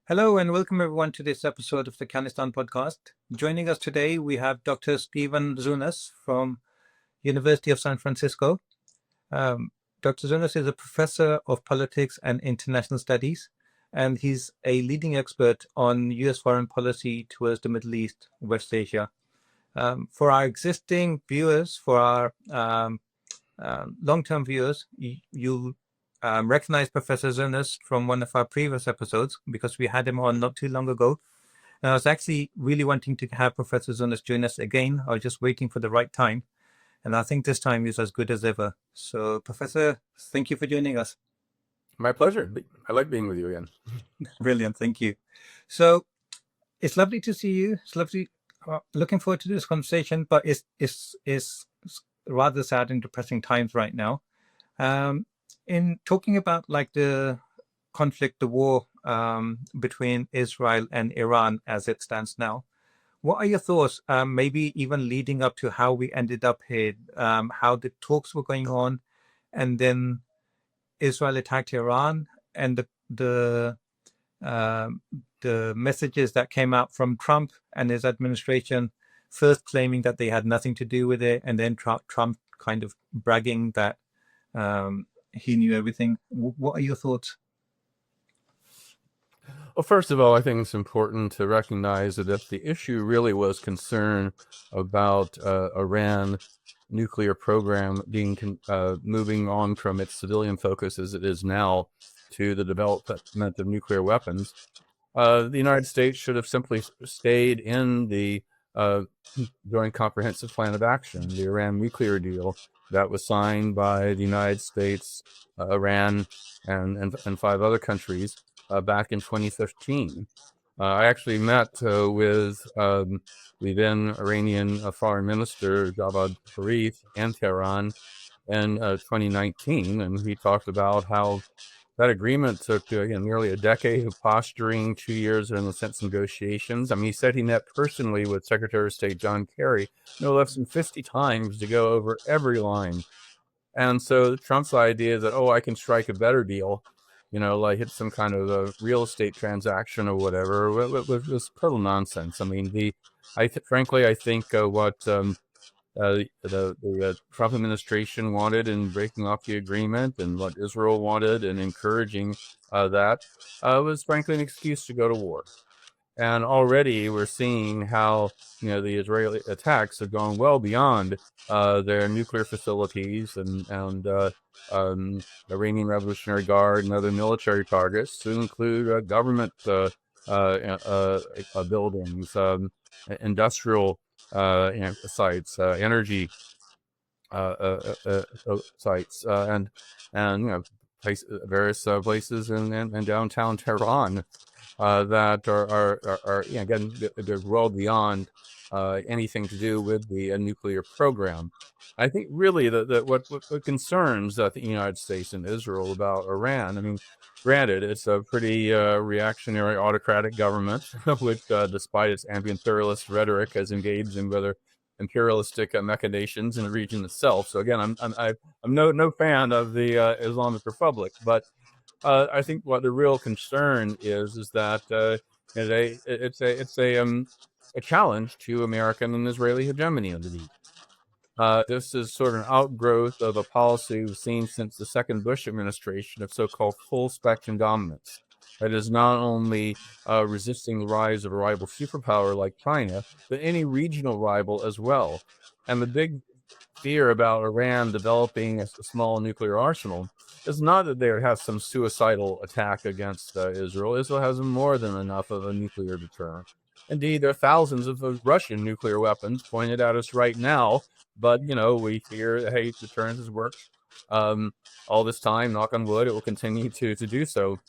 Hello and welcome everyone to this episode of the Afghanistan podcast. Joining us today, we have Dr. Stephen Zunes from University of San Francisco. Dr. Zunes is a professor of politics and international studies, and he's a leading expert on U.S. foreign policy towards the Middle East, West Asia. For our existing viewers, for our long-term viewers, you recognize Professor Zunes from one of our previous episodes because we had him on not too long ago. And I was actually really wanting to have Professor Zunes join us again. I was just waiting for the right time. And I think this time is as good as ever. So, Professor, thank you for joining us. My pleasure. I like being with you again. Brilliant. Thank you. So, it's lovely to see you. It's lovely. Looking forward to this conversation, but it's rather sad and depressing times right now. In talking about like the conflict, the war between Israel and Iran as it stands now, what are your thoughts, maybe even leading up to how we ended up here, how the talks were going on, and then Israel attacked Iran, and the messages that came out from Trump and his administration, first claiming that they had nothing to do with it, and then Trump kind of bragging that he knew everything. What are your thoughts? Well, first of all, I think it's important to recognize that if the issue really was concern about Iran nuclear program being moving on from its civilian focus as it is now to the development of nuclear weapons, the United States should have simply stayed in the Joint Comprehensive Plan of Action, the Iran nuclear deal that was signed by the United States, Iran, and five other countries back in 2015. I actually met with the then Iranian Foreign Minister Javad Zarif in Tehran in 2019, and he talked about how that agreement took nearly a decade of posturing, 2 years in the sense negotiations. I mean, he said he met personally with Secretary of State John Kerry no less than 50 times to go over every line. And so Trump's idea that, I can strike a better deal, like hit some kind of a real estate transaction or whatever, was total nonsense. I mean, frankly, I think what the Trump administration wanted in breaking off the agreement and what Israel wanted in encouraging that was frankly an excuse to go to war. And already we're seeing how the Israeli attacks have gone well beyond their nuclear facilities and Iranian Revolutionary Guard and other military targets, to include government buildings, industrial sites, energy sites, and various places in downtown Tehran that are again, they're well beyond anything to do with the nuclear program. I think really what concerns the United States and Israel about Iran, I mean, granted, it's a pretty reactionary autocratic government, which, despite its anti-imperialist rhetoric, has engaged in rather imperialistic machinations in the region itself. So again, I'm no fan of the Islamic Republic, but I think what the real concern is that it's a challenge to American and Israeli hegemony in the East. This is sort of an outgrowth of a policy we've seen since the second Bush administration of so-called full spectrum dominance. That is not only resisting the rise of a rival superpower like China, but any regional rival as well. And the big fear about Iran developing a small nuclear arsenal is not that they have some suicidal attack against Israel. Israel has more than enough of a nuclear deterrent. Indeed, there are thousands of Russian nuclear weapons pointed at us right now, but we fear, hey, deterrence has worked all this time. Knock on wood, it will continue to do so.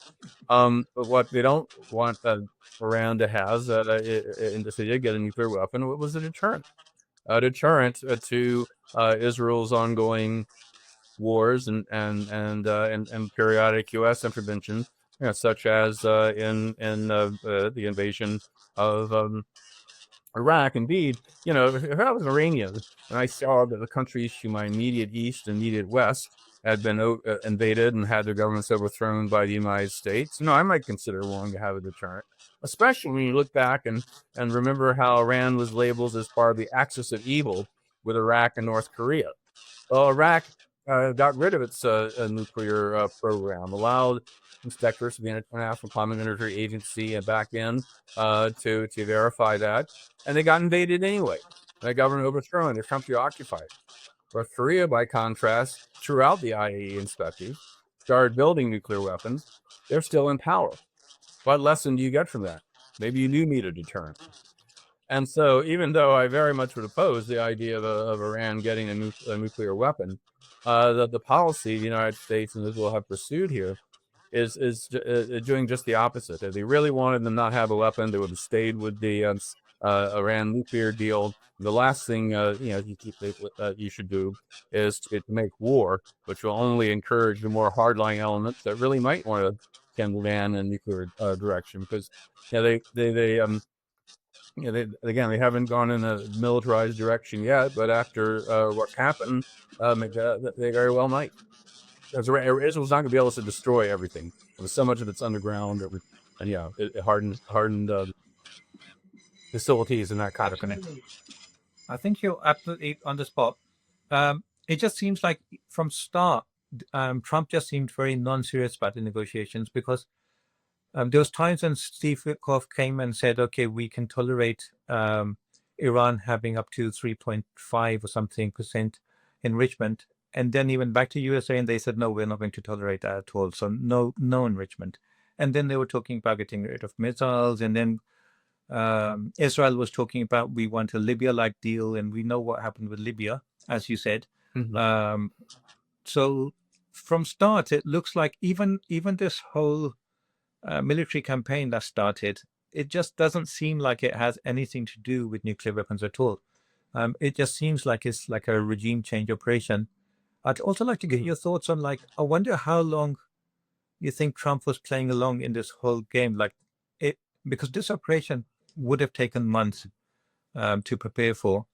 But what they don't want Iran to have, and if they did get a nuclear weapon, what was a deterrent? A deterrent to Israel's ongoing wars and periodic U.S. intervention, such as in the invasion of Iraq. Indeed, if I was Iranian and I saw that the countries to my immediate east and immediate west had been invaded and had their governments overthrown by the United States, I might consider wanting to have a deterrent. especially when you look back and remember how Iran was labeled as part of the axis of evil with Iraq and North Korea. Well, Iraq got rid of its nuclear program, allowed inspectors of the International Atomic Energy Agency back in to verify that, and they got invaded anyway. The government overthrown, their country occupied. North Korea, by contrast, threw out the IAEA inspectors, started building nuclear weapons. They're still in power. What lesson do you get from that? Maybe you do need a deterrent. And so, even though I very much would oppose the idea of Iran getting a nuclear weapon, the policy the United States and Israel have pursued here is doing just the opposite. If they really wanted them not have a weapon, they would have stayed with the Iran nuclear deal. The last thing you should do is to make war, which will only encourage the more hardline elements that really might want to send Iran in a nuclear direction, because they haven't gone in a militarized direction yet, but after what's happened, they very well might. Israel's not going to be able to destroy everything. With so much of it's underground, and it hardened facilities and that kind of thing. I think you're absolutely on the spot. It just seems like from start, Trump just seemed very non-serious about the negotiations, because there was times when Steve Witkoff came and said, okay, we can tolerate Iran having up to 3.5 or something % enrichment. And then he went back to USA and they said, no, we're not going to tolerate that at all. So no enrichment. And then they were talking about getting rid of missiles. And then Israel was talking about, we want a Libya-like deal. And we know what happened with Libya, as you said. Mm-hmm. So from start, it looks like even this whole military campaign that started, it just doesn't seem like it has anything to do with nuclear weapons at all. It just seems like it's like a regime change operation. I'd also like to get your thoughts on, like, I wonder how long you think Trump was playing along in this whole game, because this operation would have taken months to prepare for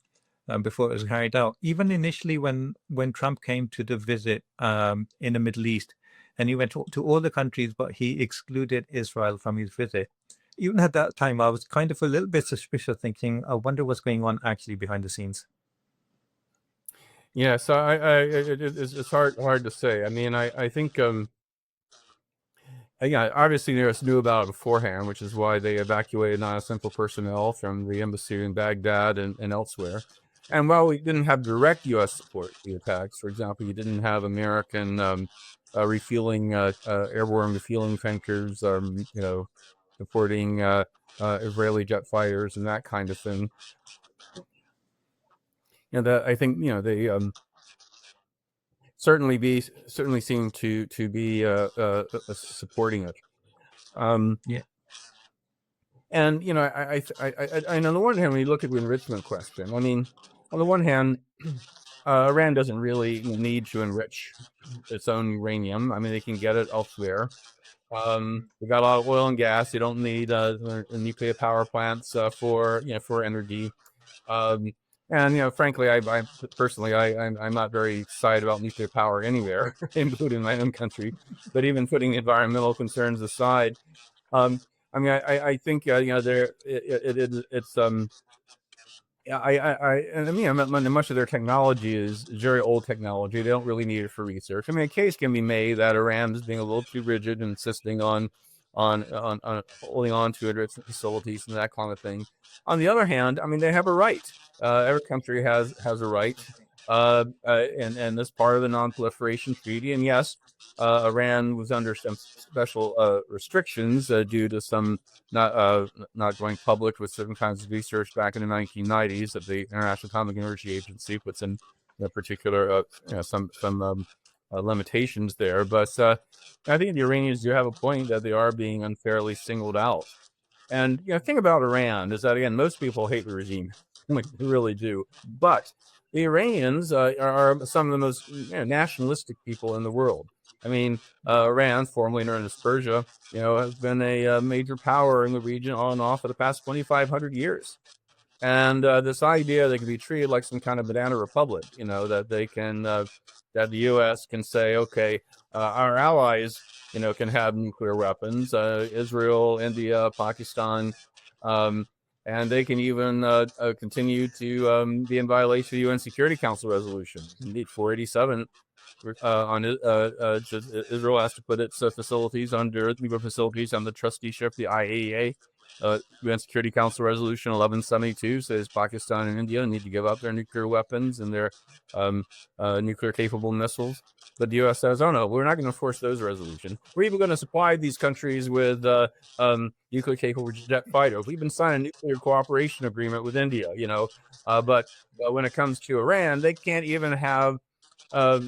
before it was carried out. Even initially, when Trump came to the visit in the Middle East, and he went to all the countries, but he excluded Israel from his visit. Even at that time, I was kind of a little bit suspicious, thinking, I wonder what's going on actually behind the scenes. Yeah, so it's hard to say. I mean, I think obviously they knew about it beforehand, which is why they evacuated non-essential personnel from the embassy in Baghdad and elsewhere. And while we didn't have direct U.S. support for the attacks, for example, you didn't have American refueling airborne refueling tankers, supporting Israeli jet fighters and that kind of thing. I think they certainly seem to be supporting it. Yeah. And I on the one hand, when you look at the enrichment question, I mean, on the one hand, Iran doesn't really need to enrich its own uranium. I mean, they can get it elsewhere. We've got a lot of oil and gas. You don't need nuclear power plants for energy. And frankly, I personally, I'm not very excited about nuclear power anywhere, including my own country. But even putting the environmental concerns aside, I mean, I think it's much of their technology is very old technology. They don't really need it for research. I mean, a case can be made that Iran is being a little too rigid and insisting on holding on to enrichment facilities and that kind of thing. On the other hand, I mean, they have a right. Every country has a right, and this part of the Non-Proliferation Treaty. And yes, Iran was under some special restrictions due to some not going public with certain kinds of research back in the 1990s that the International Atomic Energy Agency puts in particular some limitations there. But I think the Iranians do have a point that they are being unfairly singled out. And the thing about Iran is that, again, most people hate the regime. Like, they really do. But the Iranians are some of the most nationalistic people in the world. I mean, Iran, formerly known as Persia, has been a major power in the region on and off for the past 2,500 years. And this idea they can be treated like some kind of banana republic, that they can, that the U.S. can say, okay, our allies, can have nuclear weapons, Israel, India, Pakistan, um, and they can even continue to be in violation of UN Security Council resolution, indeed 487. Israel has to put its facilities under nuclear facilities on the trusteeship of the IAEA. UN Security Council Resolution 1172 says Pakistan and India need to give up their nuclear weapons and their nuclear capable missiles. But the U.S. says, oh no, we're not going to enforce those resolutions. We're even going to supply these countries with nuclear capable jet fighters. We've been signing a nuclear cooperation agreement with India, but when it comes to Iran, they can't even have a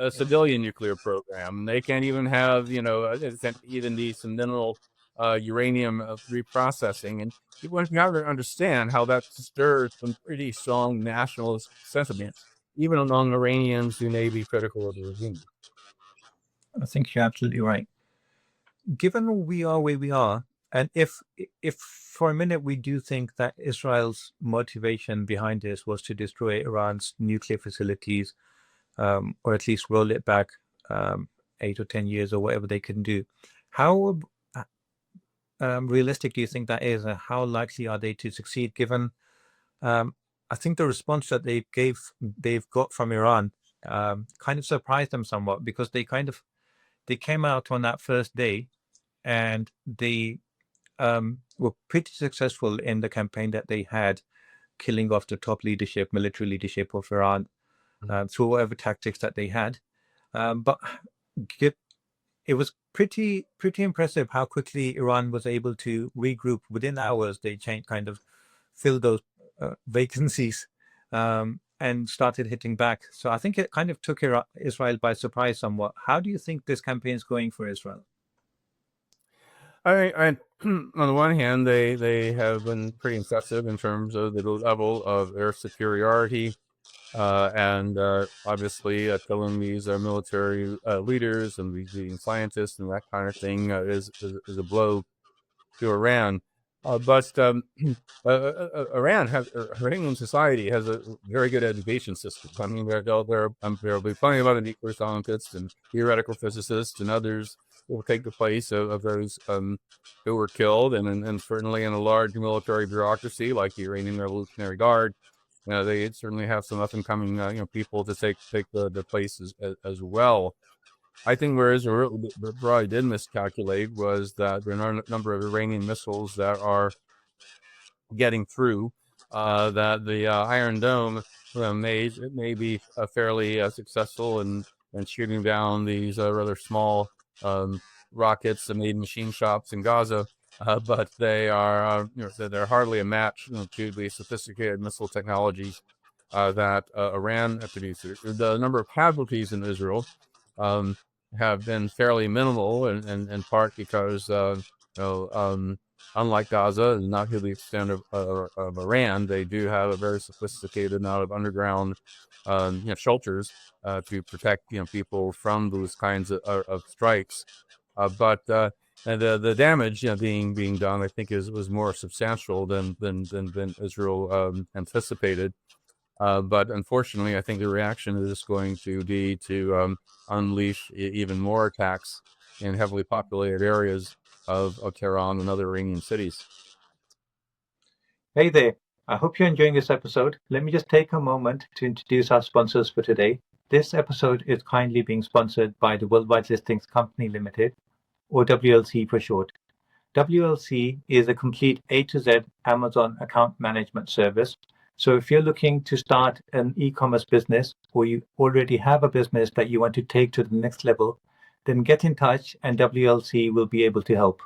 civilian nuclear program. They can't even have, even some mineral uranium reprocessing. And you have to understand how that stirs some pretty strong nationalist sentiments, even among Iranians who may be critical of the regime. I think you're absolutely right. Given we are where we are, and if for a minute we do think that Israel's motivation behind this was to destroy Iran's nuclear facilities, or at least roll it back 8 or 10 years or whatever they can do, how realistic do you think that is, and how likely are they to succeed? Given, I think the response that they've got from Iran kind of surprised them somewhat, because they came out on that first day and they were pretty successful in the campaign that they had, killing off the top military leadership of Iran through whatever tactics that they had. But it was pretty impressive how quickly Iran was able to regroup. Within hours, they kind of filled those vacancies and started hitting back. So I think it kind of took Israel by surprise somewhat. How do you think this campaign is going for Israel? On the one hand, they have been pretty impressive in terms of the level of their superiority, and obviously killing these military leaders and these leading scientists and that kind of thing is a blow to Iran. But Iranian society has a very good education system. I mean, there'll be plenty of other nuclear scientists and theoretical physicists and others who will take the place of those who were killed, and certainly in a large military bureaucracy like the Iranian Revolutionary Guard, they certainly have some up and coming people to take the place as well. I think where Israel probably did miscalculate was that there are a number of Iranian missiles that are getting through. That the Iron Dome may be fairly successful in shooting down these rather small rockets made in machine shops in Gaza, but they are they're hardly a match to the sophisticated missile technologies that Iran produces. The number of casualties in Israel have been fairly minimal, and in part because unlike Gaza, and not to the extent of Iran, they do have a very sophisticated amount of underground shelters to protect people from those kinds of strikes. But the damage being done, I think, was more substantial than Israel anticipated. But unfortunately, I think the reaction is going to be to unleash even more attacks in heavily populated areas of Tehran and other Iranian cities. Hey there. I hope you're enjoying this episode. Let me just take a moment to introduce our sponsors for today. This episode is kindly being sponsored by the Worldwide Listings Company Limited, or WLC for short. WLC is a complete A to Z Amazon account management service. So if you're looking to start an e-commerce business, or you already have a business that you want to take to the next level, then get in touch and WLC will be able to help.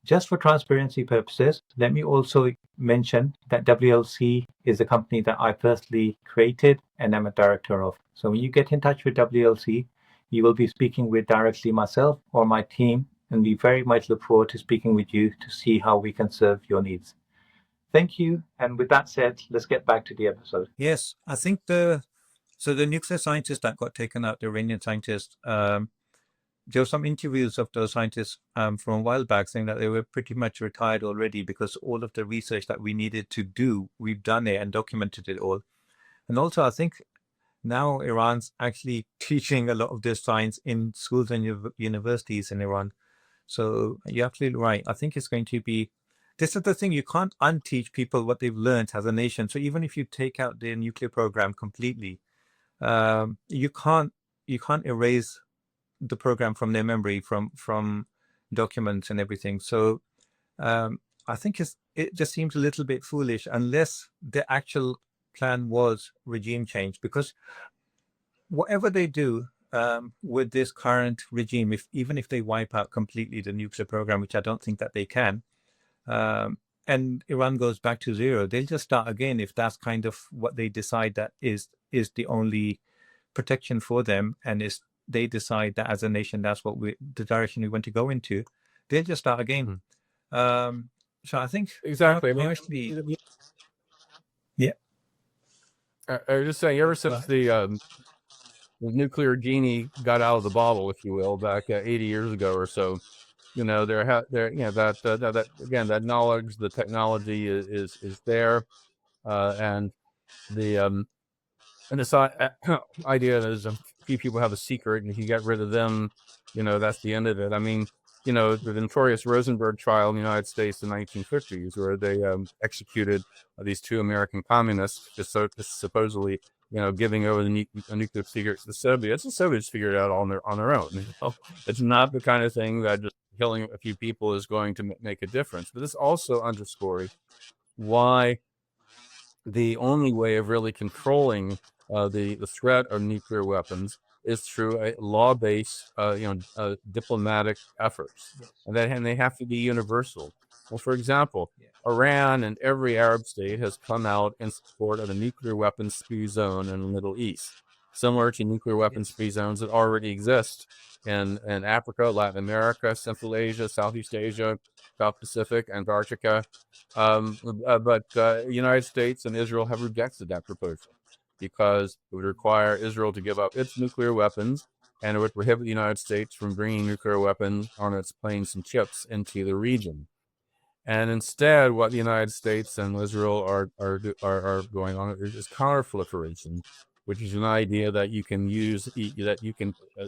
Just for transparency purposes, let me also mention that WLC is a company that I personally created and am a director of. So when you get in touch with WLC, you will be speaking with directly myself or my team, and we very much look forward to speaking with you to see how we can serve your needs. Thank you. And with that said, let's get back to the episode. Yes, I think the nuclear scientist that got taken out, the Iranian scientist, there were some interviews of those scientists from a while back saying that they were pretty much retired already because all of the research that we needed to do, we've done it and documented it all. And also, I think now Iran's actually teaching a lot of this science in schools and universities in Iran. So you're absolutely right. I think it's going to be. This is the thing, you can't unteach people what they've learned as a nation. So even if you take out their nuclear program completely, you can't erase the program from their memory, from documents and everything. So I think it just seems a little bit foolish unless the actual plan was regime change, because whatever they do with this current regime, even if they wipe out completely the nuclear program, which I don't think that they can, and Iran goes back to zero, they'll just start again if that's kind of what they decide that is the only protection for them, and is they decide that as a nation that's the direction we want to go into, they'll just start again. So I think Exactly. I mean, personally, yeah. I was just saying, ever since the nuclear genie got out of the bottle, if you will, back 80 years ago or so, that again, that knowledge, the technology is there, and the and this idea is a few people have a secret, and if you get rid of them, that's the end of it. I mean, the notorious Rosenberg trial in the United States in the 1950s, where they executed these two American communists just supposedly, giving over the nuclear secrets to the Soviets. The Soviets figured it out on their own. It's not the kind of thing that just killing a few people is going to make a difference. But this also underscores why the only way of really controlling the threat of nuclear weapons is through a law-based, diplomatic efforts, and they have to be universal. Well, for example, Iran and every Arab state has come out in support of a nuclear weapons-free zone in the Middle East, similar to nuclear weapons-free zones that already exist in Africa, Latin America, Central Asia, Southeast Asia, South Pacific, Antarctica. But the United States and Israel have rejected that proposal because it would require Israel to give up its nuclear weapons, and it would prohibit the United States from bringing nuclear weapons on its planes and ships into the region. And instead, what the United States and Israel are going on is counterproliferation, which is an idea that you can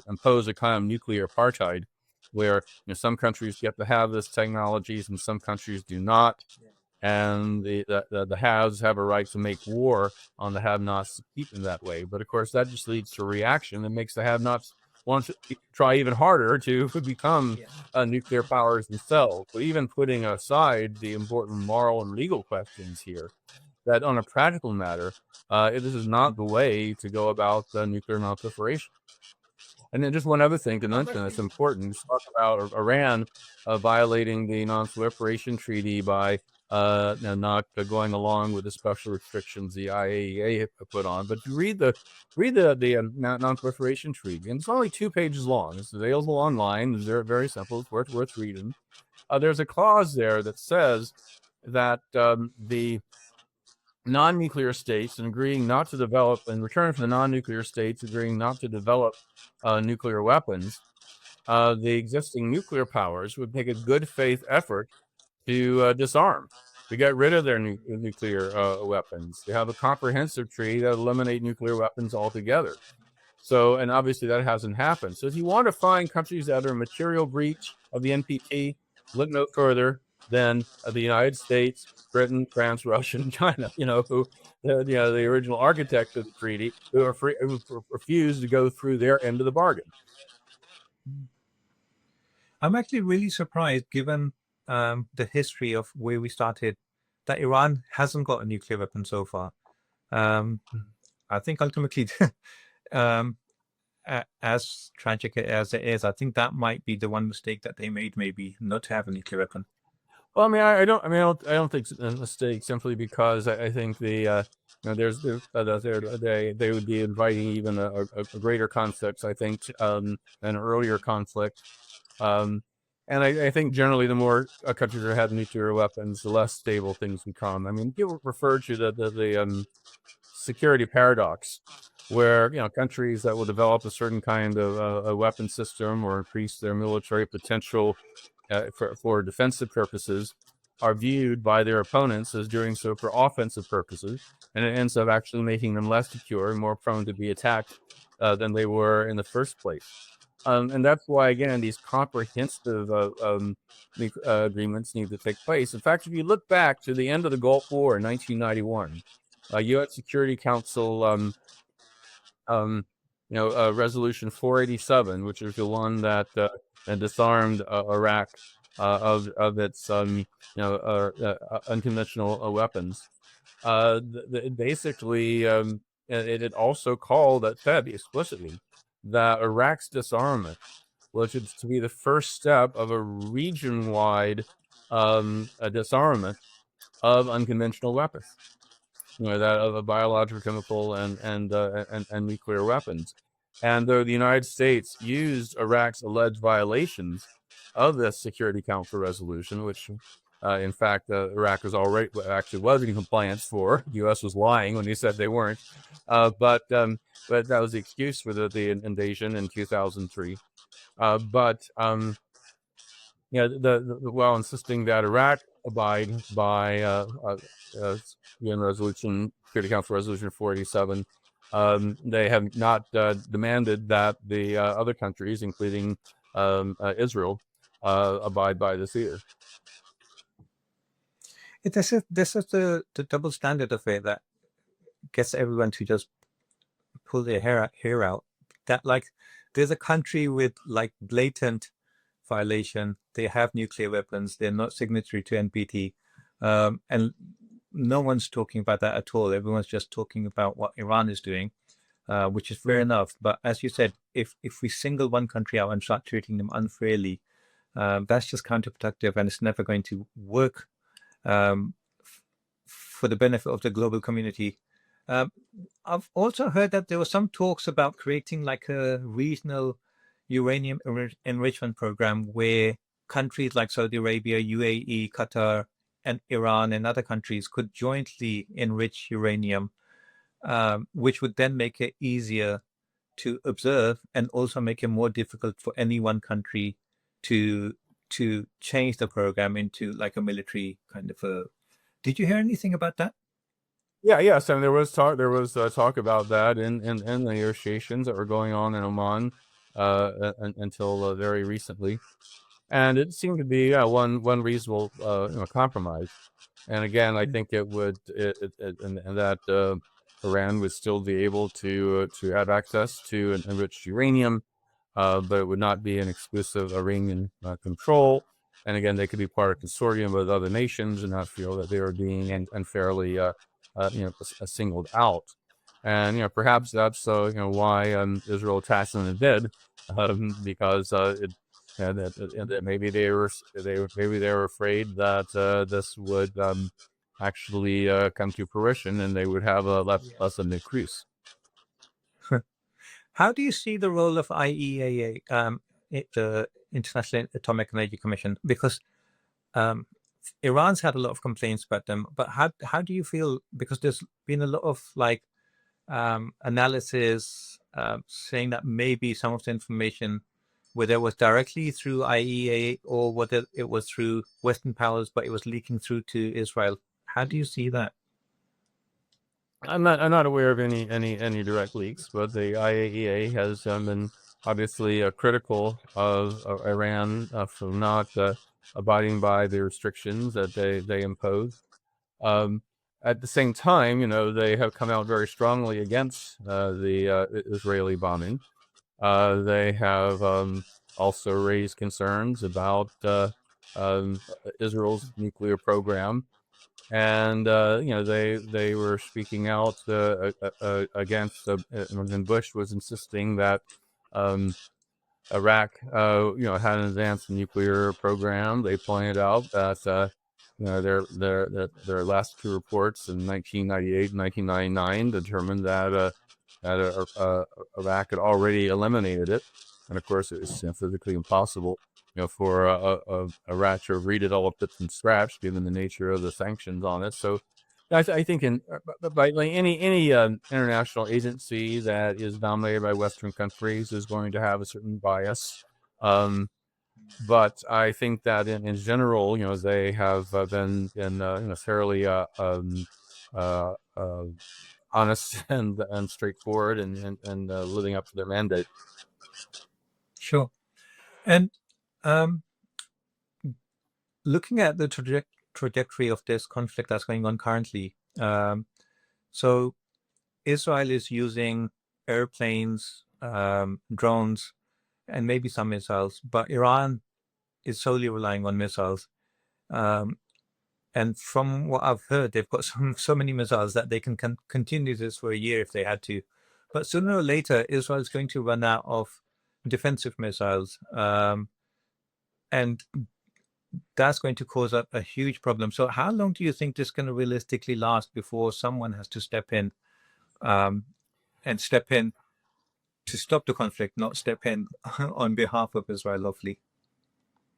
impose a kind of nuclear apartheid, where some countries get to have this technologies and some countries do not, and the haves have a right to make war on the have-nots to keep them that way. But of course, that just leads to a reaction that makes the have-nots want to try even harder to become nuclear powers themselves. But even putting aside the important moral and legal questions here, that on a practical matter, this is not the way to go about nuclear non-proliferation. And then just one other thing to mention that's important, is talk about Iran violating the non-proliferation treaty by not going along with the special restrictions the IAEA put on. But you read the non-proliferation treaty, and it's only 2 pages long. It's available online. It's very, very simple. It's worth reading. There's a clause there that says that the non-nuclear states, and agreeing not to develop, in return for the non-nuclear states agreeing not to develop nuclear weapons, the existing nuclear powers would make a good faith effort to disarm, to get rid of their nuclear weapons. They have a comprehensive treaty that eliminate nuclear weapons altogether. So, and obviously that hasn't happened. So if you want to find countries that are in material breach of the NPT, look no further than the United States, Britain, France, Russia, and China, who, the original architects of the treaty, who refused to go through their end of the bargain. I'm actually really surprised, given the history of where we started, that Iran hasn't got a nuclear weapon so far. I think ultimately, as tragic as it is, I think that might be the one mistake that they made, maybe not to have a nuclear weapon. Well, I mean, I don't think it's a mistake, simply because I think they would be inviting even a greater conflict, I think, an earlier conflict. And I think generally the more countries that have nuclear weapons, the less stable things become. I mean, people refer to the security paradox, where countries that will develop a certain kind of a weapon system or increase their military potential for defensive purposes are viewed by their opponents as doing so for offensive purposes, and it ends up actually making them less secure and more prone to be attacked than they were in the first place. And that's why, again, these comprehensive agreements need to take place. In fact, if you look back to the end of the Gulf War in 1991, U.S. Security Council Resolution 487, which is the one that disarmed Iraq of its unconventional weapons. Basically, it also called that said explicitly that Iraq's disarmament was to be the first step of a region-wide a disarmament of unconventional weapons, that of a biological, chemical, and nuclear weapons. And though the United States used Iraq's alleged violations of this Security Council resolution, which in fact, Iraq was actually was in compliance for. The U.S. was lying when he said they weren't, but that was the excuse for the invasion in 2003. While insisting that Iraq abide by UN Resolution Security Council Resolution 487, they have not demanded that the other countries, including Israel, abide by this either. This is the double standard of it that gets everyone to just pull their hair out. That like there's a country with like blatant violation. They have nuclear weapons. They're not signatory to NPT, and no one's talking about that at all. Everyone's just talking about what Iran is doing, which is fair enough. But as you said, if we single one country out and start treating them unfairly, that's just counterproductive, and it's never going to work for the benefit of the global community. I've also heard that there were some talks about creating like a regional uranium enrichment program where countries like Saudi Arabia, UAE, Qatar, and Iran and other countries could jointly enrich uranium, which would then make it easier to observe and also make it more difficult for any one country to change the program into like a military kind of a. Did you hear anything about that? Yeah, yes, and there was talk. There was talk about that in the negotiations that were going on in Oman until very recently, and it seemed to be one reasonable compromise. And again, I think it would and that Iran would still be able to have access to enriched uranium, but it would not be an exclusive Iranian control. And again, they could be part of a consortium with other nations and not feel that they were being unfairly singled out. And perhaps that's why Israel attacked them in bid, because maybe they were afraid that this would actually come to fruition, and they would have less of a cruise. How do you see the role of IEAA, the International Atomic Energy Commission? Because Iran's had a lot of complaints about them, but how do you feel? Because there's been a lot of like analysis saying that maybe some of the information, whether it was directly through IEA or whether it was through Western powers, but it was leaking through to Israel. How do you see that? I'm not aware of any direct leaks, but the IAEA has been obviously critical of Iran for not abiding by the restrictions that they impose. At the same time, they have come out very strongly against the Israeli bombing. They have also raised concerns about Israel's nuclear program, and they were speaking out against. And Bush was insisting that Iraq, had an advanced nuclear program. They pointed out that their last two reports in 1998 and 1999 determined that Iraq had already eliminated it, and of course it was physically impossible, for Iraq to read it all up from scratch, given the nature of the sanctions on it. So I think by like any international agency that is dominated by Western countries is going to have a certain bias. Um, but I think that in general, they have been fairly uh, uh, honest and straightforward and living up to their mandate. Sure. And um, looking at the trajectory of this conflict that's going on currently, so Israel is using airplanes, drones, and maybe some missiles, but Iran is solely relying on missiles. Um, and from what I've heard, they've got so many missiles that they can continue this for a year if they had to. But sooner or later, Israel is going to run out of defensive missiles, and that's going to cause a huge problem. So, how long do you think this can realistically last before someone has to step in, um, and step in to stop the conflict, not step in on behalf of Israel, hopefully?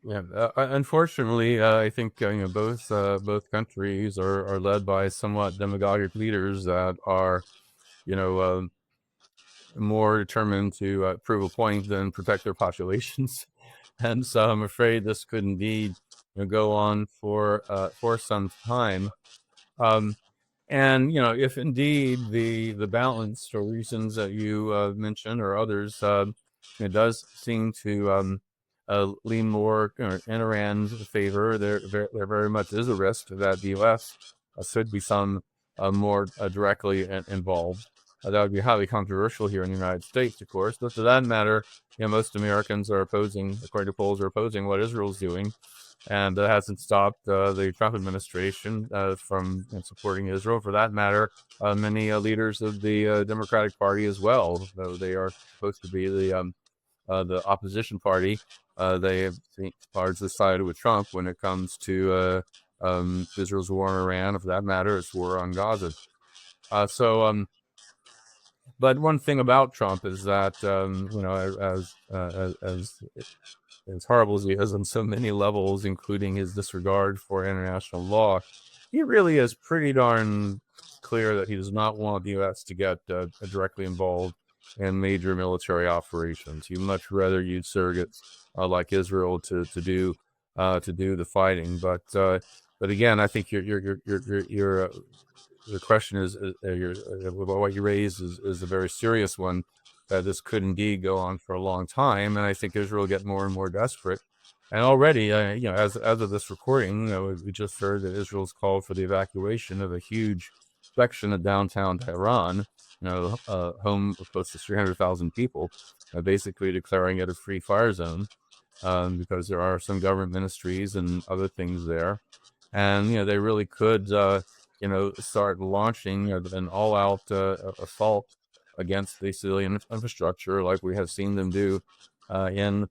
Yeah, unfortunately, I think both countries are led by somewhat demagogic leaders that are, you know, more determined to prove a point than protect their populations. And so I'm afraid this could indeed go on for some time. Um, and if indeed the balance for reasons that you mentioned or others, it does seem to lean more in Iran's favor. There very much is a risk that the U.S. Should be some more directly involved. That would be highly controversial here in the United States, of course. But for that matter, most Americans are opposing, according to polls, are opposing what Israel's doing, and that hasn't stopped the Trump administration from supporting Israel. For that matter, many leaders of the Democratic Party as well, though they are supposed to be the opposition party, they have largely sided with Trump when it comes to Israel's war on Iran, or for that matter, its war on Gaza. But one thing about Trump is that as horrible as he is on so many levels, including his disregard for international law, he really is pretty darn clear that he does not want the U.S. to get directly involved in major military operations. He'd much rather use surrogates like Israel to do the fighting. But again, I think the question is what you raised is a very serious one. That this could indeed go on for a long time, and I think Israel will get more and more desperate. And already, as of this recording, we just heard that Israel's called for the evacuation of a huge section of downtown Tehran, home of close to 300,000 people, basically declaring it a free fire zone, because there are some government ministries and other things there, and they really could start launching an all-out assault against the civilian infrastructure, like we have seen them do in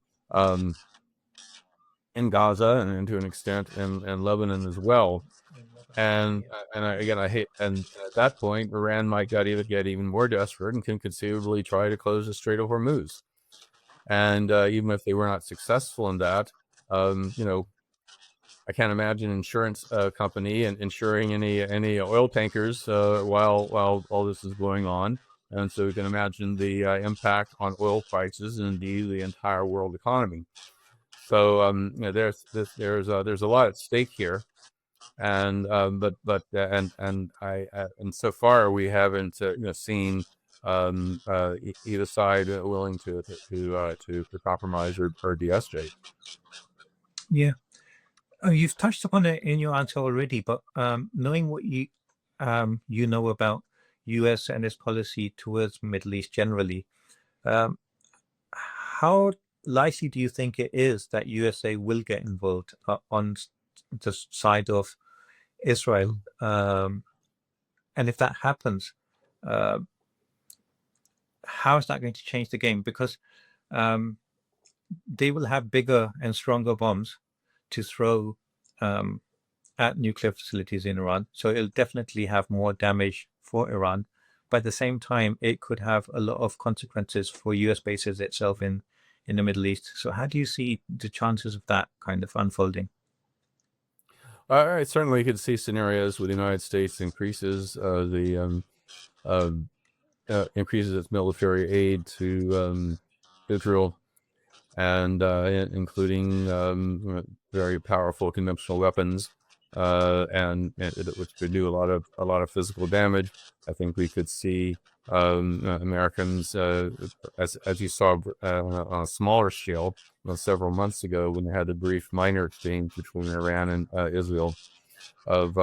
Gaza and to an extent in Lebanon as well. Again, I hate, and at that point, Iran might get even more desperate and can conceivably try to close the Strait of Hormuz. And even if they were not successful in that, I can't imagine an insurance company and insuring any oil tankers while all this is going on. And so you can imagine the impact on oil prices and indeed the entire world economy. So there's a lot at stake here, and and so far we haven't seen either side willing to compromise or de-escalate. Yeah. You've touched upon it in your answer already, but knowing what you know about U.S. and its policy towards Middle East generally, um, how likely do you think it is that USA will get involved on the side of Israel? And if that happens, uh, how is that going to change the game? Because um, they will have bigger and stronger bombs to throw um, at nuclear facilities in Iran. So it'll definitely have more damage for Iran. But at the same time, it could have a lot of consequences for US bases itself in the Middle East. So how do you see the chances of that kind of unfolding? I certainly could see scenarios where the United States increases increases its military aid to Israel, and including very powerful conventional weapons, which could do a lot of physical damage. I think we could see Americans, as you saw on a smaller scale, several months ago when they had the brief minor exchange between Iran and Israel of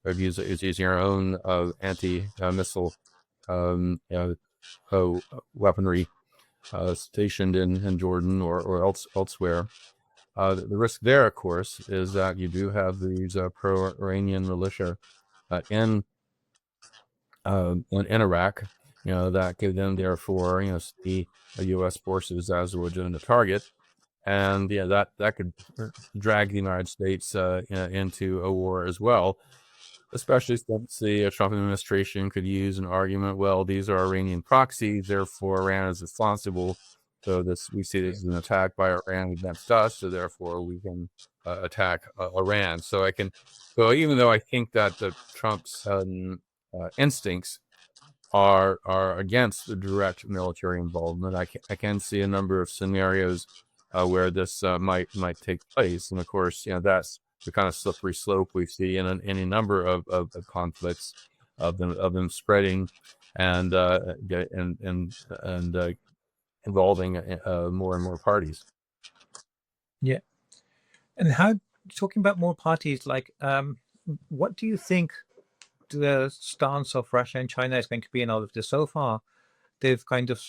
using our own anti-missile weaponry stationed in Jordan or elsewhere. The risk there, of course, is that you do have these pro-Iranian militia in Iraq, that could then therefore, see U.S. forces as a legitimate target, and that could drag the United States into a war as well. Especially since the Trump administration could use an argument, well, these are Iranian proxies, therefore Iran is responsible. So we see this as an attack by Iran against us, so therefore we can attack Iran. So even though I think that the Trump's instincts are against the direct military involvement, I can see a number of scenarios where this might take place, and of course, that's the kind of slippery slope we see in a number of conflicts of them spreading and involving more and more parties. Yeah, and talking about more parties, like what do you think the stance of Russia and China is going to be in all of this? So far, they've kind of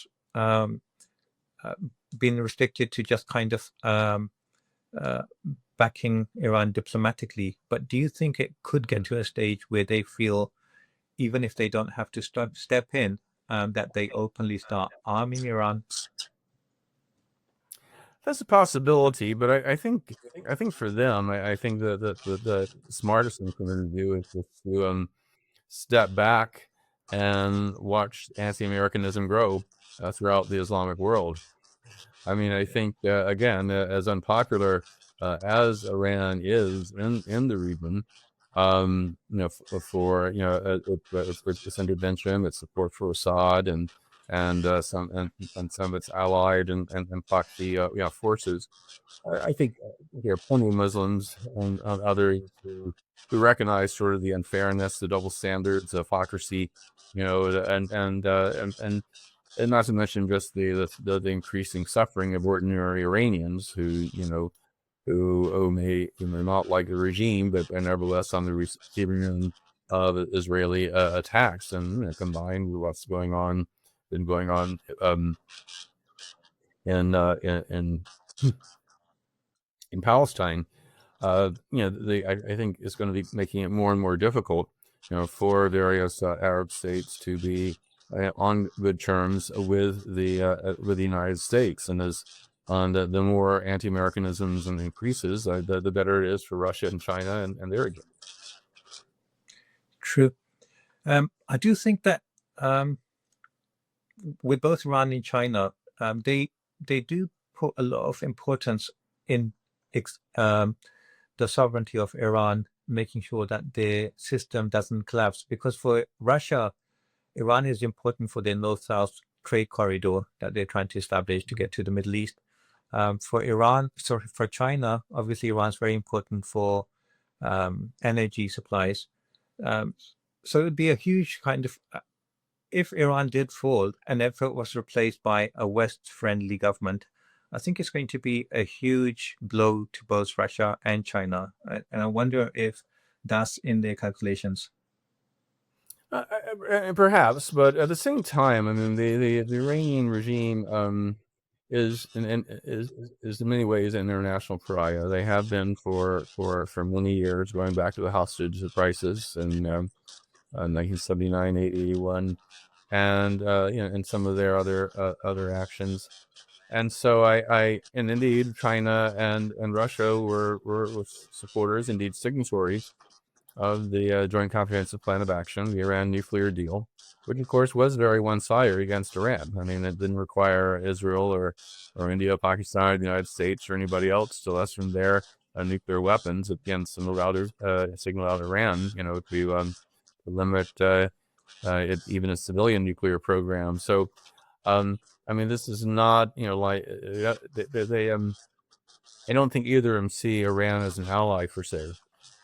been restricted to just kind of backing Iran diplomatically. But do you think it could get to a stage where they feel, even if they don't have to step in, that they openly start arming Iran? That's a possibility, but I think for them, I think the smartest thing for them to do is just to step back and watch anti-Americanism grow throughout the Islamic world. I mean, I think again, as unpopular as Iran is in the region, for its intervention, its support for Assad, and some of its allied and Pakistani forces. I think there are plenty of Muslims and others who recognize sort of the unfairness, the double standards, the hypocrisy, and not to mention just the increasing suffering of ordinary Iranians who may not like the regime, but are nevertheless on the receiving end of Israeli attacks, and combined with what's been going on in Palestine. I think it's going to be making it more and more difficult, for various Arab states to be on good terms with the United States, and the more anti-Americanism increases, the better it is for Russia and China and their agenda. True. I do think that with both Iran and China, they do put a lot of importance in the sovereignty of Iran, making sure that their system doesn't collapse. Because for Russia, Iran is important for their north-south trade corridor that they're trying to establish to get to the Middle East. For China, obviously Iran's very important for energy supplies. So it would be a huge kind of, if Iran did fall and if it was replaced by a West-friendly government, I think it's going to be a huge blow to both Russia and China. And I wonder if that's in their calculations. Perhaps, but at the same time, I mean, the Iranian regime is in many ways an international pariah. They have been for many years, going back to the hostage crisis in 1979, 81, and and some of their other actions. And so and indeed, China and Russia were supporters, indeed signatories, of the Joint Comprehensive Plan of Action, the Iran nuclear deal, which of course was very one-sided against Iran. I mean, it didn't require Israel or India, Pakistan, the United States, or anybody else to lessen their nuclear weapons against signal out Iran, to limit even a civilian nuclear program. So, I mean, this is not, like I don't think either of them see Iran as an ally per se.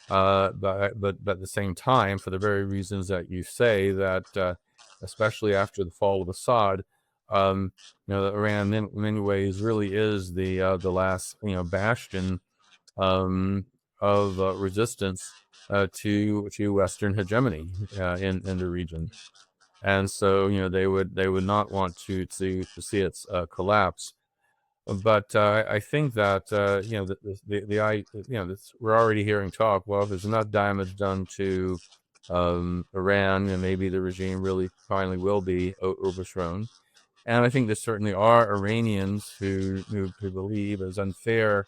But at the same time, for the very reasons that you say, that especially after the fall of Assad, Iran in many ways really is the last bastion of resistance to Western hegemony in the region, and so they would not want to see its collapse. But I think that we're already hearing talk. Well, if there's enough damage done to Iran, and maybe the regime really finally will be overthrown. And I think there certainly are Iranians who believe, as unfair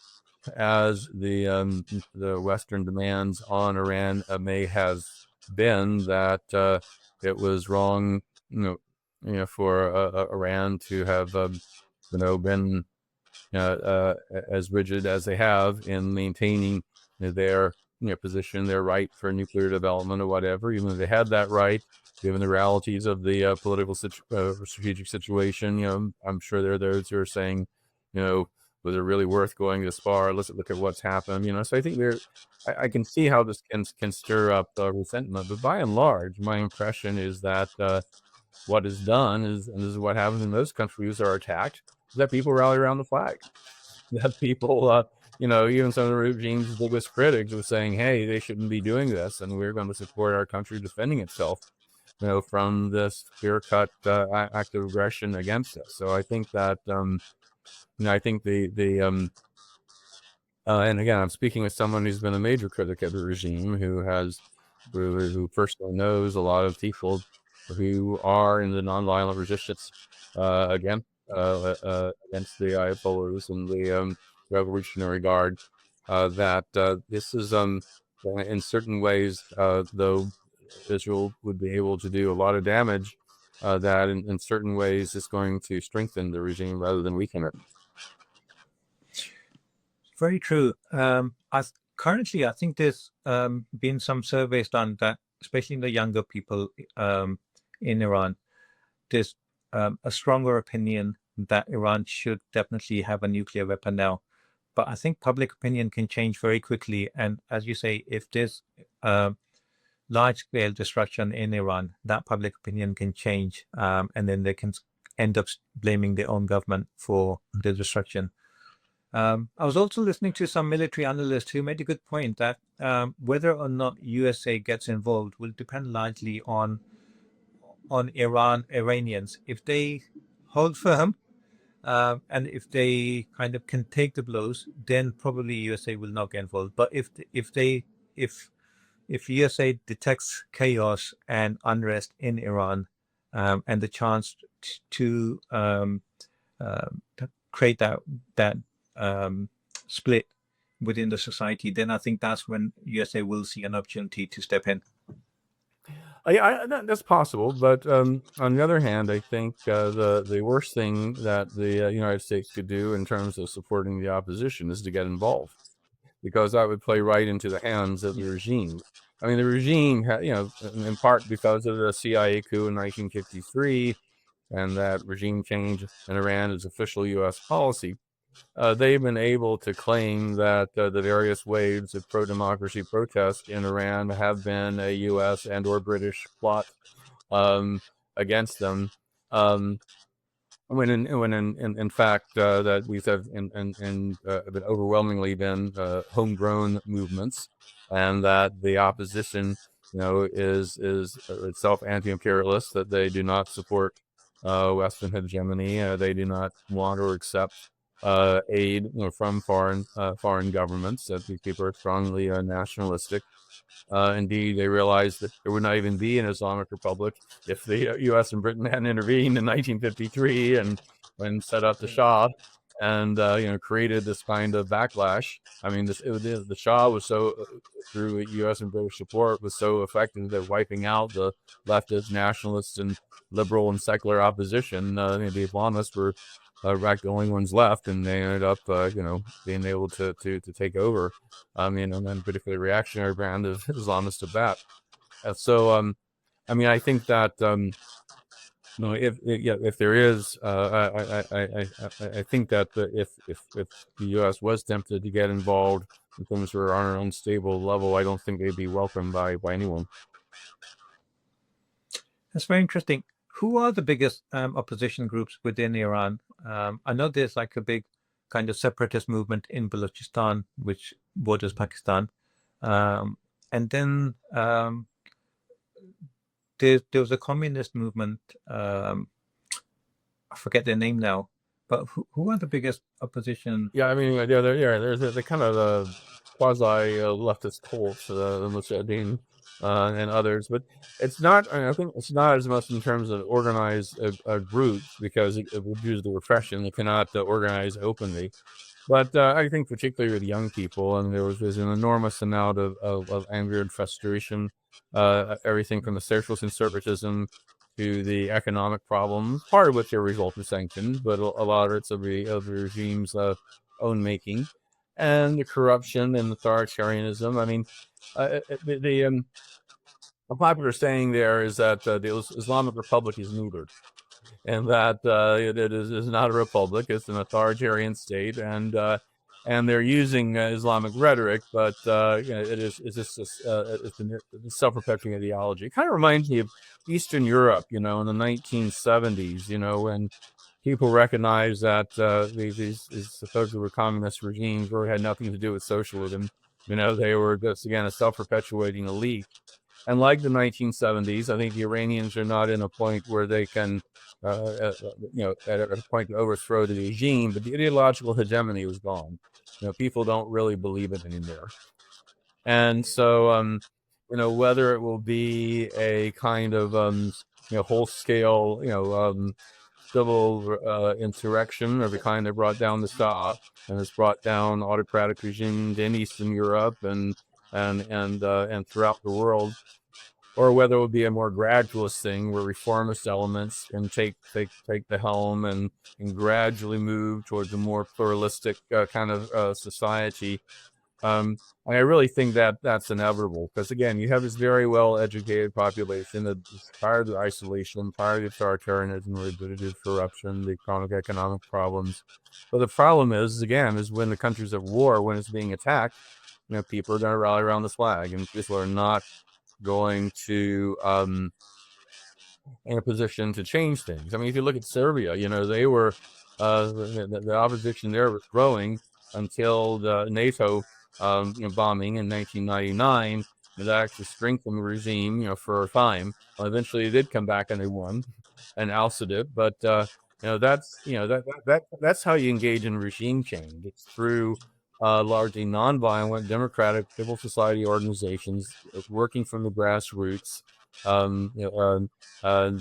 as the Western demands on Iran may have been, that it was wrong, for Iran to have been as rigid as they have in maintaining their position, their right for nuclear development or whatever, even if they had that right, given the realities of the political strategic situation. I'm sure there are those who are saying, was it really worth going this far? Let's look at what's happened. So I think I can see how this can stir up resentment, but by and large, my impression is that what is done is, and this is what happens in most countries are attacked, is that people rally around the flag. That people, even some of the regime's biggest critics were saying, hey, they shouldn't be doing this, and we're going to support our country defending itself, from this clear-cut act of aggression against us. So I think that, I think and again, I'm speaking with someone who's been a major critic of the regime, who personally knows a lot of people who are in the nonviolent resistance against the Ayatollahs and the Revolutionary Guard. That this is, in certain ways, though Israel would be able to do a lot of damage, that in certain ways is going to strengthen the regime rather than weaken it. Very true. Currently, I think there's been some surveys done that, especially in the younger people in Iran, there's a stronger opinion that Iran should definitely have a nuclear weapon now. But I think public opinion can change very quickly. And as you say, if there's large-scale destruction in Iran, that public opinion can change, and then they can end up blaming their own government for the destruction. I was also listening to some military analysts who made a good point that whether or not USA gets involved will depend largely on Iranians. If they hold firm, and if they kind of can take the blows, then probably USA will not get involved. But if USA detects chaos and unrest in Iran, and the chance to create that split within the society, then I think that's when USA will see an opportunity to step in. That's possible, but on the other hand, I think the worst thing that the United States could do in terms of supporting the opposition is to get involved, because that would play right into the hands of the regime. I mean, the regime, in part because of the CIA coup in 1953 and that regime change in Iran as official U.S. policy, they've been able to claim that the various waves of pro-democracy protest in Iran have been a U.S. and or British plot against them. When in fact that we have been overwhelmingly been homegrown movements, and that the opposition, is itself anti-imperialist, that they do not support Western hegemony, they do not want or accept aid from foreign governments, that these people are strongly nationalistic. Indeed, they realized that there would not even be an Islamic Republic if the U.S. and Britain hadn't intervened in 1953 and set up the Shah, and created this kind of backlash. I mean, the Shah was so, through U.S. and British support, was so effective at wiping out the leftist, nationalist, and liberal and secular opposition. The Islamists were Iraq the only ones left, and they ended up, being able to take over. And then particularly reactionary brand of Islamist at that. So, I think that no, if there is, I think that if the U.S. was tempted to get involved in things that are on an unstable level, I don't think they'd be welcomed by anyone. That's very interesting. Who are the biggest opposition groups within Iran? I know there's like a big kind of separatist movement in Balochistan, which borders Pakistan. Um, and then there was a communist movement. I forget their name now, but who are the biggest opposition? Yeah, there's the kind of the quasi leftist cults, the Mujahideen, and others, but it's not. I think it's not as much in terms of organized groups, because it would use the repression. They cannot organize openly. But I think particularly with young people, and there's an enormous amount of anger and frustration, everything from the social conservatism to the economic problems, part of which are a result of sanctions, but a lot of it's of the regime's own making, and the corruption and authoritarianism. I mean, the popular saying there is that the Islamic Republic is neutered, and that it is not a republic; it's an authoritarian state, and they're using Islamic rhetoric, but it's just it's a self-perpetuating ideology. It kind of reminds me of Eastern Europe, in the 1970s, when people recognized that these supposedly communist regimes really had nothing to do with socialism. They were just, again, a self-perpetuating elite. And like the 1970s, I think the Iranians are not in a point where they can, at a point to overthrow the regime, but the ideological hegemony was gone. People don't really believe it anymore. And so, whether it will be a kind of, whole-scale, civil insurrection of the kind that brought down the Shah and has brought down autocratic regimes in Eastern Europe and throughout the world, or whether it would be a more gradualist thing where reformist elements can take the helm and gradually move towards a more pluralistic kind of society. I really think that that's inevitable, because again, you have this very well-educated population that's tired of isolation, tired of authoritarianism, rigidity, corruption, the economic problems. But the problem is when the country's at war, when it's being attacked, people are going to rally around this flag, and people are not going to in a position to change things. I mean, if you look at Serbia, they were the opposition there was growing until the NATO bombing in 1999. That actually strengthened the regime, for a time. Well, eventually, they did come back and they won and ousted it. But that's how you engage in regime change. It's through largely nonviolent, democratic civil society organizations working from the grassroots.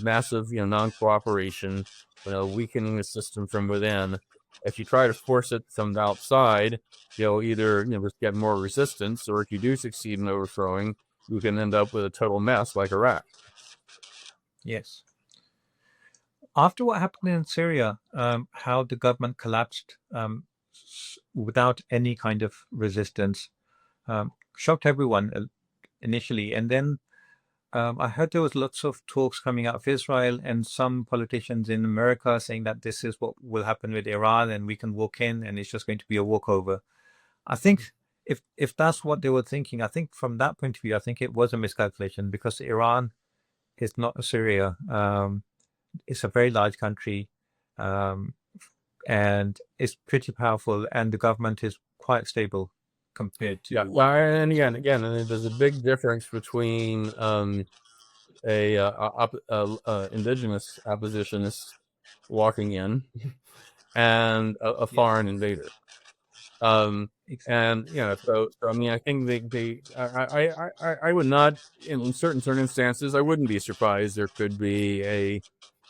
Massive, non-cooperation, weakening the system from within. If you try to force it from the outside, either just get more resistance, or if you do succeed in overthrowing, you can end up with a total mess like Iraq. Yes. After what happened in Syria, how the government collapsed without any kind of resistance, shocked everyone initially. And then I heard there was lots of talks coming out of Israel and some politicians in America saying that this is what will happen with Iran, and we can walk in and it's just going to be a walkover. I think if that's what they were thinking, I think from that point of view, I think it was a miscalculation, because Iran is not Syria. It's a very large country, um, and it's pretty powerful, and the government is quite stable compared to. Yeah, well, and again, there's a big difference between indigenous oppositionist walking in and a foreign invader. And so I think I would not, in certain circumstances, I wouldn't be surprised there could be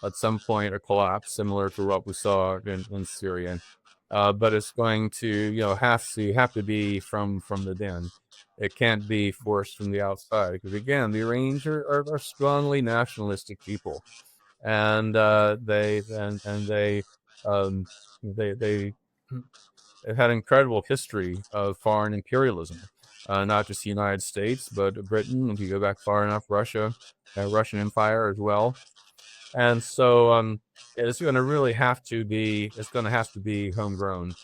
at some point a collapse similar to what we saw in Syria. But it's going to have to be from within. It can't be forced from the outside, because again, the Iranians are strongly nationalistic people, and they They have had an incredible history of foreign imperialism, not just the United States, but Britain. If you go back far enough, Russia, Russian Empire as well. And so it's going to really have to be. It's going to have to be homegrown.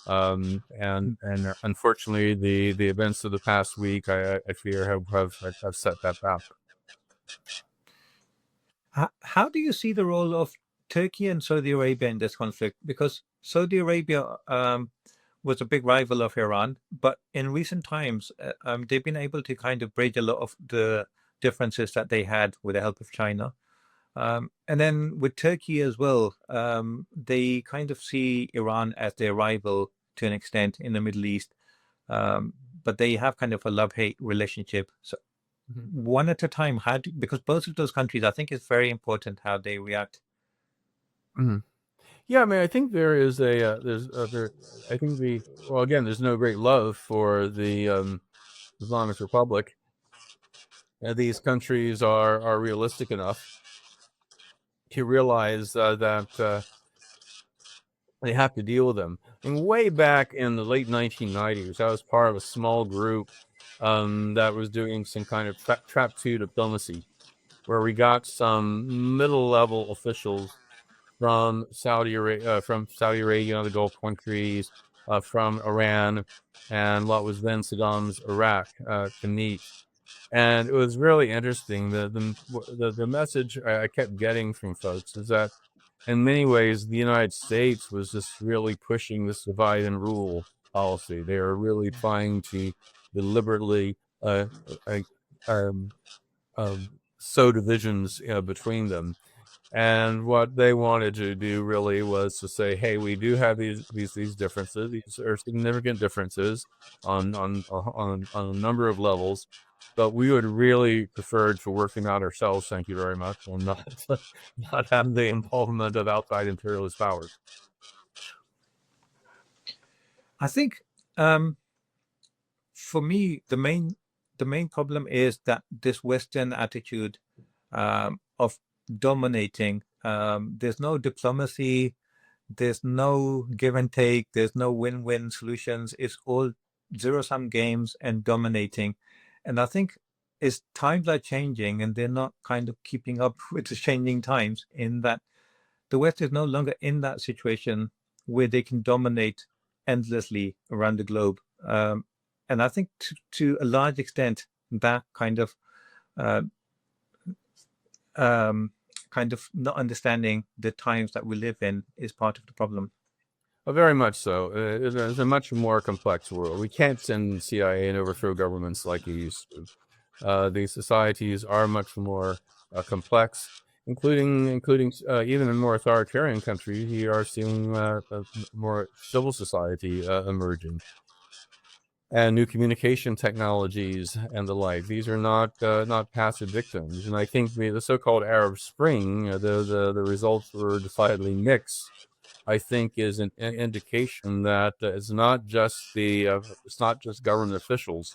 And unfortunately, the events of the past week, I fear, have set that back. How do you see the role of Turkey and Saudi Arabia in this conflict? Because Saudi Arabia was a big rival of Iran, but in recent times, they've been able to kind of bridge a lot of the differences that they had with the help of China. And then with Turkey as well, they kind of see Iran as their rival to an extent in the Middle East, but they have kind of a love-hate relationship. So one at a time, because both of those countries, I think it's very important how they react. Mm-hmm. Yeah, I mean, I think there is I think well, again, there's no great love for the Islamic Republic. These countries are realistic enough to realize that they have to deal with them. And way back in the late 1990s, I was part of a small group that was doing some kind of trap to diplomacy, where we got some middle-level officials from Saudi Arabia, the Gulf countries, from Iran, and what was then Saddam's Iraq to meet. And it was really interesting. The message I kept getting from folks is that in many ways the United States was just really pushing this divide and rule policy. They were really trying to deliberately sow divisions between them. And what they wanted to do really was to say, hey, we do have these differences. These are significant differences on a number of levels, but we would really prefer to work them out ourselves. Thank you very much, and not have the involvement of outside imperialist powers. I think for me, the main problem is that this Western attitude of dominating. There's no diplomacy. There's no give and take. There's no win-win solutions. It's all zero-sum games and dominating. And I think as times are changing and they're not kind of keeping up with the changing times, in that the West is no longer in that situation where they can dominate endlessly around the globe. And I think to a large extent, that uh, kind of not understanding the times that we live in is part of the problem. Well, very much so. It's a much more complex world. We can't send CIA and overthrow governments like we used to. These societies are much more complex, including even in more authoritarian countries. You are seeing more civil society emerging, and new communication technologies and the like. These are not passive victims. And I think the so-called Arab Spring, the results were decidedly mixed. I think is an indication that it's not just government officials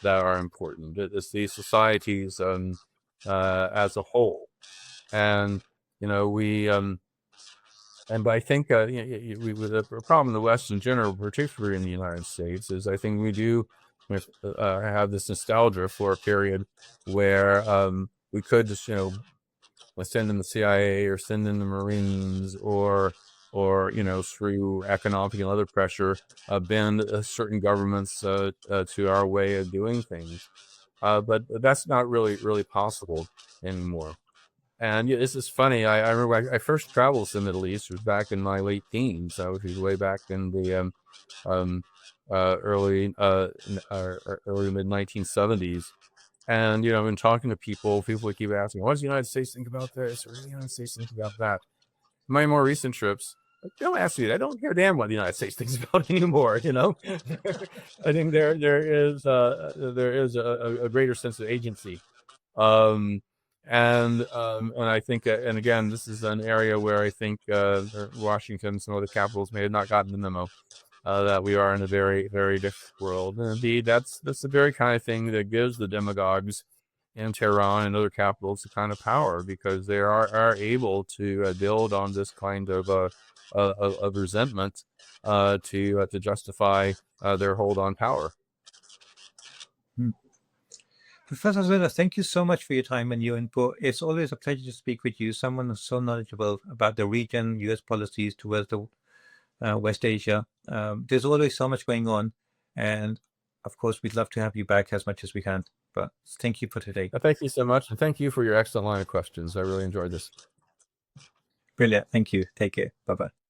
that are important. It's the societies as a whole. And but I think the problem in the West in general, particularly in the United States, is I think we do have this nostalgia for a period where we could just send in the CIA or send in the Marines or through economic and other pressure bend certain governments to our way of doing things. But that's not really possible anymore. And this is funny. I remember I first traveled to the Middle East. It was back in my late teens, which was way back in the early mid 1970s. And I've been talking to people would keep asking, "What does the United States think about this? Or what does the United States think about that?" My more recent trips, don't ask me. I don't care damn what the United States thinks about anymore. I think there is a greater sense of agency. And I think, and again, this is an area where I think Washington, some other capitals may have not gotten the memo that we are in a very, very different world. And indeed, that's the very kind of thing that gives the demagogues in Tehran and other capitals a kind of power, because they are able to build on this kind of resentment to justify their hold on power. Professor Zunes, thank you so much for your time and your input. It's always a pleasure to speak with you, someone who's so knowledgeable about the region, U.S. policies towards the West Asia. There's always so much going on, and of course, we'd love to have you back as much as we can. But thank you for today. Thank you so much, and thank you for your excellent line of questions. I really enjoyed this. Brilliant. Thank you. Take care. Bye-bye.